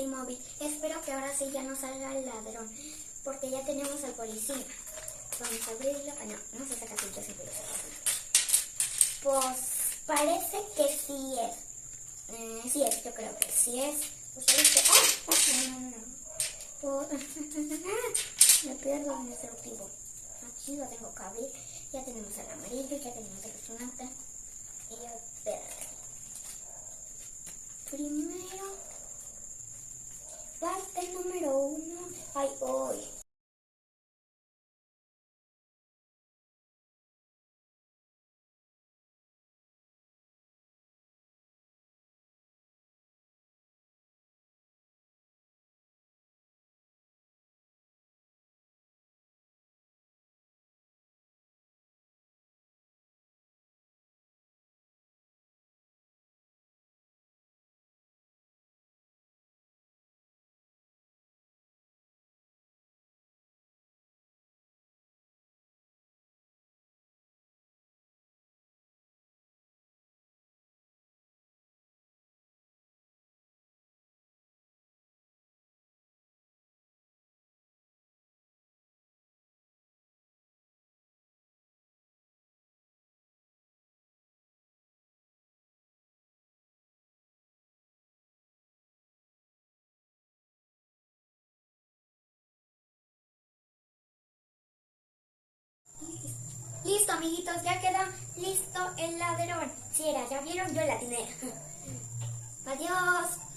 Playmobil. Espero que ahora sí ya no salga el ladrón, porque ya tenemos al policía. Vamos a abrirlo. Ah, no, no se saca así, yo siempre lo saco. Pues parece que sí es. Sí es, yo creo que sí es. Pues parece. ¡Ah! No. Me pierdo en ese motivo. Aquí lo tengo que abrir. Ya tenemos el amarillo, ya tenemos el astronauta. Y a ver. Primero, parte número 1. Ay, hoy. Listo, amiguitos, ya queda listo el ladrón. Si era, ya vieron, yo la atiné. Adiós.